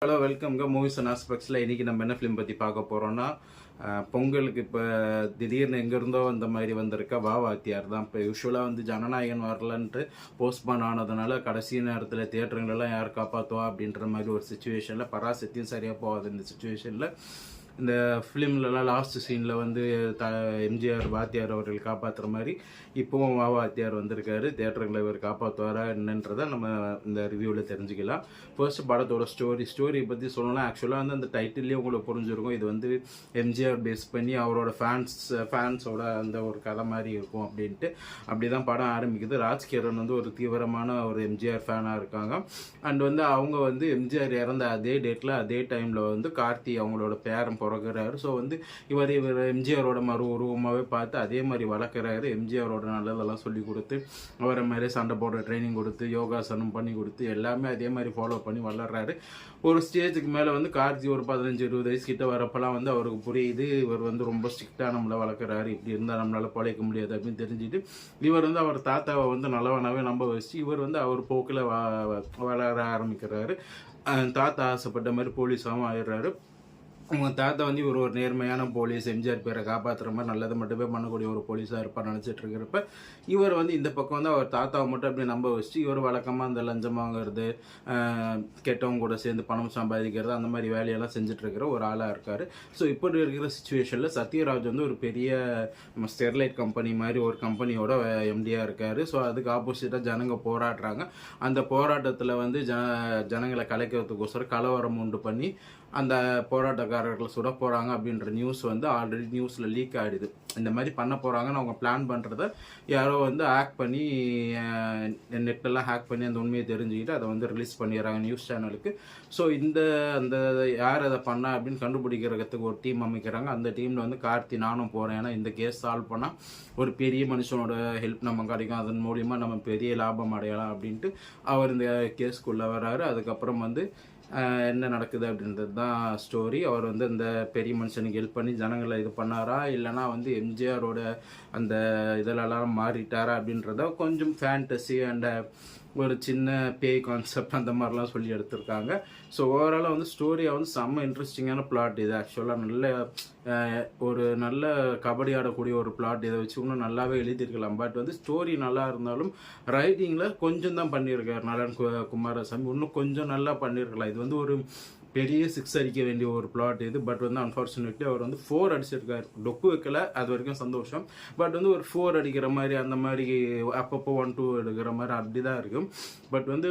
Hello வெல்கம்ங்க movies and ஆஸ்பெக்ட்ஸில் இன்றைக்கி நம்ம என்ன ஃபிலிம் பற்றி பார்க்க போகிறோன்னா பொங்கலுக்கு இப்போ திடீர்னு எங்கேருந்தோ அந்த மாதிரி வந்திருக்க வாத்தியார் தான். இப்போ யூஸ்வலாக வந்து ஜனநாயகன் வரலன்ட்டு போஸ்ட்பான் ஆனதுனால கடைசி நேரத்தில் தியேட்டருங்களெல்லாம் யார் காப்பாற்றுவா அப்படின்ற மாதிரி ஒரு சுச்சுவேஷனில் பராசக்தியும் சரியாக போகாது. இந்த சுச்சுவேஷனில் இந்த ஃபிலிம்லலாம் லாஸ்ட் சீனில் வந்து எம்ஜிஆர் வாத்தியார் அவர்கள் காப்பாற்றுற மாதிரி இப்போவும் வாத்தியார் வந்திருக்காரு. தியேட்டர்களை இவர் காப்பாற்றுவாரா என்னன்றதை நம்ம இந்த ரிவ்யூவில் தெரிஞ்சுக்கலாம். ஃபர்ஸ்ட் படத்தோட ஸ்டோரி பற்றி சொல்லலாம். ஆக்சுவலாக வந்து அந்த டைட்டில்லேயே உங்களுக்கு புரிஞ்சிருக்கும். இது வந்து எம்ஜிஆர் பேஸ் பண்ணி அவரோட ஃபேன்ஸோட அந்த ஒரு கதை மாதிரி இருக்கும் அப்படின்ட்டு. அப்படி தான் படம் ஆரம்பிக்குது. ராஜ்கிரண் வந்து ஒரு தீவிரமான ஒரு எம்ஜிஆர் ஃபேனாக இருக்காங்க. அண்ட் வந்து அவங்க வந்து எம்ஜிஆர் இறந்த அதே டேட்டில் அதே டைமில் வந்து கார்த்தி அவங்களோட பேரன் பிறகுறாரு. ஸோ வந்து இவர் எம்ஜிஆரோட மறு உருவமாகவே பார்த்து அதே மாதிரி வளர்க்குறாரு. எம்ஜிஆரோட நல்லதெல்லாம் சொல்லி கொடுத்து அவரை மாதிரி சண்டை போடுற ட்ரைனிங் கொடுத்து யோகாசனம் பண்ணி கொடுத்து எல்லாமே அதே மாதிரி ஃபாலோ பண்ணி வளர்றாரு. ஒரு ஸ்டேஜுக்கு மேலே வந்து கார்த்தி ஒரு 15-20 வயசு கிட்ட வரப்பெல்லாம் வந்து அவருக்கு புரியுது இவர் வந்து ரொம்ப ஸ்ட்ரிக்டாக நம்மளை வளர்க்குறாரு, இப்படி இருந்தால் நம்மளால் பழைக்க முடியாது அப்படின்னு தெரிஞ்சுட்டு இவர் வந்து அவர் தாத்தாவை வந்து நல்லவனாகவே நம்ப வச்சு இவர் வந்து அவர் போக்கில் வளர ஆரம்பிக்கிறாரு. தாத்தா ஆசைப்பட்ட மாதிரி போலீஸாகவும் ஆயிடுறாரு. அவங்க தாத்தா வந்து இவர் ஒரு நேர்மையான போலீஸ், எம்ஜிஆர் பேரை காப்பாற்றுற மாதிரி நல்லதை மட்டுமே பண்ணக்கூடிய ஒரு போலீஸாக இருப்பார் நினச்சிட்டு இருக்கிறப்ப இவர் வந்து இந்த பக்கம் வந்து அவர் தாத்தாவை மட்டும் அப்படி நம்ப வச்சு இவர் வழக்கமாக அந்த லஞ்சம் வாங்குறது, கெட்டவங்க கூட சேர்ந்து பணம் சம்பாதிக்கிறது, அந்த மாதிரி வேலையெல்லாம் செஞ்சுட்டு இருக்கிற ஒரு ஆளாக இருக்கார். ஸோ இப்படி இருக்கிற சுச்சுவேஷனில் சத்யராஜ் வந்து ஒரு பெரிய ஸ்டெர்லைட் கம்பெனி மாதிரி ஒரு கம்பெனியோட எம்டியாக இருக்கார். ஸோ அதுக்கு ஆப்போசிட்டாக ஜனங்க போராடுறாங்க. அந்த போராட்டத்தில் வந்து ஜனங்களை கலைக்கிறதுக்கோசரம் கலவரம் உண்டு பண்ணி அந்த போராட்டக்காரர்கள் சுட போகிறாங்க அப்படின்ற நியூஸ் வந்து ஆல்ரெடி நியூஸில் லீக் ஆகிடுது. இந்த மாதிரி பண்ண போகிறாங்கன்னு அவங்க பிளான் பண்ணுறத யாரோ வந்து ஹேக் பண்ணி நெட்டெல்லாம் ஹேக் பண்ணி அந்த உண்மையை தெரிஞ்சுக்கிட்டு அதை வந்து ரிலீஸ் பண்ணிடுறாங்க நியூஸ் சேனலுக்கு. ஸோ அந்த யார் அதை பண்ணா அப்படின்னு கண்டுபிடிக்கிறதுக்கு ஒரு டீம் அமைக்கிறாங்க. அந்த டீமில் வந்து கார்த்தி நானும் போகிறேன். ஏன்னா இந்த கேஸ் சால்வ் பண்ணால் ஒரு பெரிய மனுஷனோட ஹெல்ப் நம்ம கிடைக்கும், அதன் மூலிமா நம்ம பெரிய லாபம் அடையலாம் அப்படின்ட்டு அவர் இந்த கேஸ்க்குள்ளே வர்றாரு. அதுக்கப்புறம் வந்து என்ன நடக்குது அப்படின்றது தான் ஸ்டோரி. அவர் வந்து இந்த பெரிய மனுஷனுக்கு ஹெல்ப் பண்ணி ஜனங்களை இது பண்ணாரா இல்லைனா வந்து எம்ஜிஆரோட அந்த இதிலெல்லாம் மாறிட்டாரா அப்படின்றத கொஞ்சம் ஃபேண்டசி அண்ட் ஒரு சின்ன பேய் கான்செப்ட் அந்த மாதிரிலாம் சொல்லி எடுத்திருக்காங்க. ஸோ ஓவராலாக வந்து ஸ்டோரியாக வந்து செம்ம இன்ட்ரெஸ்டிங்கான பிளாட் இது. ஆக்சுவலாக ஒரு நல்ல கபடி ஆடக்கூடிய ஒரு பிளாட். இதை வச்சு இன்னும் நல்லாவே எழுதியிருக்கலாம். பட் வந்து ஸ்டோரி நல்லா இருந்தாலும் ரைட்டிங்கில் கொஞ்சம் தான் பண்ணியிருக்காரு நலன் குமாரசாமி. இன்னும் கொஞ்சம் நல்லா பண்ணியிருக்கலாம். இது வந்து ஒரு பெரிய 6 அடிக்க வேண்டிய ஒரு பிளாட் இது. பட் வந்து அன்ஃபார்ச்சுனேட்லி அவர் வந்து 4 அடிச்சிருக்காரு. டொக்கு வைக்கல, அது வரைக்கும் சந்தோஷம். பட் வந்து ஒரு 4 அடிக்கிற மாதிரி அந்த மாதிரி அப்பப்போ 1-2 எடுக்கிற மாதிரி அப்படி தான் இருக்கும். பட் வந்து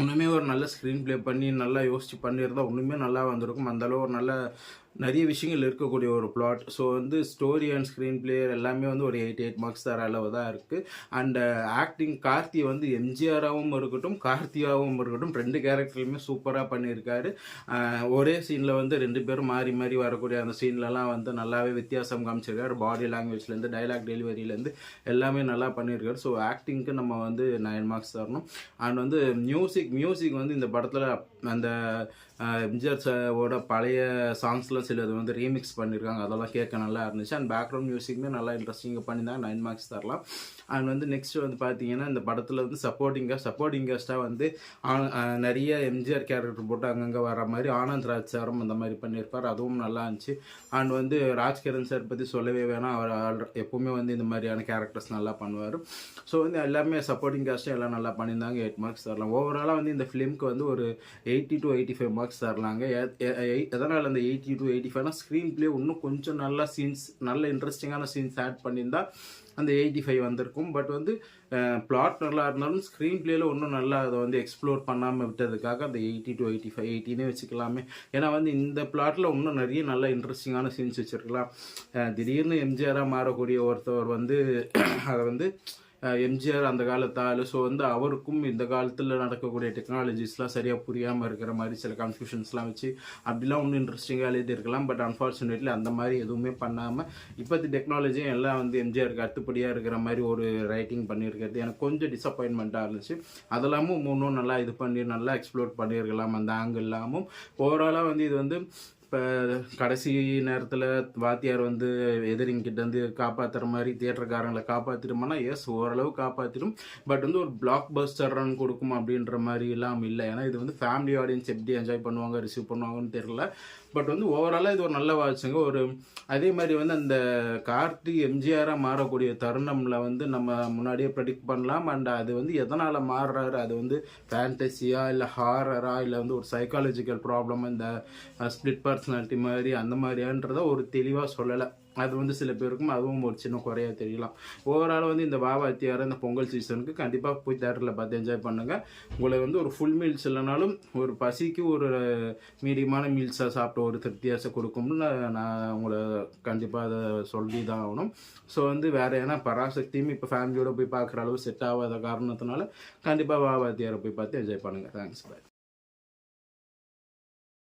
ஒன்றுமே ஒரு நல்ல ஸ்க்ரீன் ப்ளே பண்ணி நல்லா யோசித்து பண்ணியிருந்தால் ஒன்றுமே நல்லா வந்திருக்கும். அந்தளவு ஒரு நல்ல நிறைய விஷயங்கள் இருக்கக்கூடிய ஒரு பிளாட். ஸோ வந்து ஸ்டோரி அண்ட் ஸ்க்ரீன் பிளே எல்லாமே வந்து ஒரு 8 மார்க்ஸ் தர அளவு தான் இருக்குது. அண்ட் ஆக்டிங் கார்த்தி வந்து எம்ஜிஆராகவும் இருக்கட்டும் கார்த்தியாகவும் இருக்கட்டும் 2 கேரக்டருமே சூப்பராக பண்ணியிருக்காரு. ஒரே சீனில் வந்து 2 பேரும் மாறி மாறி வரக்கூடிய அந்த சீன்லலாம் வந்து நல்லாவே வித்தியாசம் காமிச்சிருக்காரு. பாடி லாங்குவேஜ்லேருந்து டைலாக் டெலிவரியிலேருந்து எல்லாமே நல்லா பண்ணியிருக்காரு. ஸோ ஆக்டிங்க்கு நம்ம வந்து 9 மார்க்ஸ் தரணும். அண்ட் வந்து மியூசிக் வந்து இந்த படத்தில் அந்த எம்ஜிஆரோட பழைய சாங்ஸ்லாம் சிலது வந்து ரீமிக்ஸ் பண்ணியிருக்காங்க. அதெல்லாம் கேட்க நல்லா இருந்துச்சு. அண்ட் பேக்ரவுண்ட் மியூசிக்குமே நல்லா இன்ட்ரெஸ்டிங்காக பண்ணியிருந்தாங்க. 9 மார்க்ஸ் தரலாம். அண்ட் வந்து நெக்ஸ்ட் வந்து பார்த்தீங்கன்னா இந்த படத்தில் வந்து சப்போர்ட்டிங் காஸ்ட்டாக வந்து நிறைய எம்ஜிஆர் கேரக்டர் போட்டு அங்கங்கே வர மாதிரி ஆனந்த் ராஜ் சாரும் அந்த மாதிரி பண்ணியிருப்பார். அதுவும் நல்லா இருந்துச்சு. அண்ட் வந்து ராஜ்கிரண் சார் பற்றி சொல்லவே வேணாம். அவர் எப்போவுமே வந்து இந்த மாதிரியான கேரக்டர்ஸ் நல்லா பண்ணுவார். ஸோ வந்து எல்லாமே சப்போர்ட்டிங் காஸ்ட்டும் எல்லாம் நல்லா பண்ணியிருந்தாங்க. 8 மார்க்ஸ் தரலாம். ஓவராலாக வந்து இந்த ஃபிலிம்க்கு வந்து ஒரு 80 to 85 மார்க்ஸ் தரலாங்க. எதனால் அந்த 80 to 85னா ஸ்க்ரீன் பிளே இன்னும் கொஞ்சம் நல்லா நல்ல இன்ட்ரெஸ்டிங்கான சீன்ஸ் ஆட் பண்ணியிருந்தால் அந்த 85 வந்திருக்கும். பட் வந்து பிளாட் நல்லா இருந்தாலும் ஸ்க்ரீன் பிளேயில் இன்னும் நல்லா அதை வந்து எக்ஸ்ப்ளோர் பண்ணாமல் விட்டதுக்காக அந்த 80 to 85 80னே வச்சுக்கலாமே. ஏன்னா வந்து இந்த பிளாட்டில் இன்னும் நிறைய நல்ல இன்ட்ரெஸ்டிங்கான சீன்ஸ் வச்சுருக்கலாம். திடீர்னு எம்ஜிஆராக மாறக்கூடிய ஒருத்தவர் வந்து அதை வந்து எம்ஜிஆர் அந்த காலத்தால். ஸோ வந்து அவருக்கும் இந்த காலத்தில் நடக்கக்கூடிய டெக்னாலஜிஸ்லாம் சரியாக புரியாமல் இருக்கிற மாதிரி சில கன்ஃபியூஷன்ஸ்லாம் வச்சு அப்படிலாம் ஒன்றும் இன்ட்ரெஸ்டிங்காக எழுதியிருக்கலாம். பட் அன்ஃபார்ச்சுனேட்லி அந்த மாதிரி எதுவுமே பண்ணாமல் இப்போது டெக்னாலஜியும் எல்லாம் வந்து எம்ஜிஆருக்கு அத்துப்படியாக இருக்கிற மாதிரி ஒரு ரைட்டிங் பண்ணியிருக்கிறது எனக்கு கொஞ்சம் டிசப்பாயின்மெண்ட்டாக இருந்துச்சு. அதெல்லாமும் இன்னும் நல்லா இது பண்ணி நல்லா எக்ஸ்ப்ளோர் பண்ணியிருக்கலாம் அந்த ஆங்கிள் இல்லாமல். ஓவராலாக வந்து இது வந்து இப்போ கடைசி நேரத்தில் வாத்தியார் வந்து எதிரிங்கிட்ட வந்து காப்பாற்றுற மாதிரி தியேட்டருக்காரங்களை காப்பாற்றிடுமானா எஸ் ஓரளவு காப்பாற்றிடும். பட் வந்து ஒரு பிளாக் பஸ்டர் ரன் கொடுக்கும் அப்படின்ற மாதிரி எல்லாம் இல்லை. ஏன்னா இது வந்து ஃபேமிலி ஆடியன்ஸ் எப்படி என்ஜாய் பண்ணுவாங்க ரிசீவ் பண்ணுவாங்கன்னு தெரியல. பட் வந்து ஓவராலாக இது ஒரு நல்ல வாட்சுங்க. ஒரு அதே மாதிரி வந்து அந்த கார்த்தி எம்ஜிஆராக மாறக்கூடிய தருணமில் வந்து நம்ம முன்னாடியே ப்ரெடிக்ட் பண்ணலாம். அண்ட் அது வந்து எதனால் மாறுறாரு, அது வந்து ஃபேண்டசியா இல்லை ஹாரரா இல்லை வந்து ஒரு சைக்காலஜிக்கல் ப்ராப்ளம் இந்த ஸ்பிளிட் பர்சனாலிட்டி மாதிரி அந்த மாதிரியான்றத ஒரு தெளிவாக சொல்லலை. அது வந்து சில பேருக்கும் அதுவும் ஒரு சின்ன குறையாக தெரியலாம். ஓவரால் வந்து இந்த வாத்தியார் இந்த பொங்கல் சீசனுக்கு கண்டிப்பாக போய் தேட்டரில் பார்த்து என்ஜாய் பண்ணுங்கள். உங்களை வந்து ஒரு ஃபுல் மீல்ஸ் இல்லைனாலும் ஒரு பசிக்கு ஒரு மீடியமான மீல்ஸாக சாப்பிட்ட ஒரு திருப்தியாசை கொடுக்கும்னு நான் உங்களை கண்டிப்பாக அதை சொல்லி தான் ஆகணும். ஸோ வந்து வேறு ஏன்னா பராசக்தியும் இப்போ ஃபேமிலியோடு போய் பார்க்குற அளவு செட் ஆகாத காரணத்தினால கண்டிப்பாக வாத்தியாரை போய் பார்த்து என்ஜாய் பண்ணுங்கள். தேங்க்ஸ், பாய்.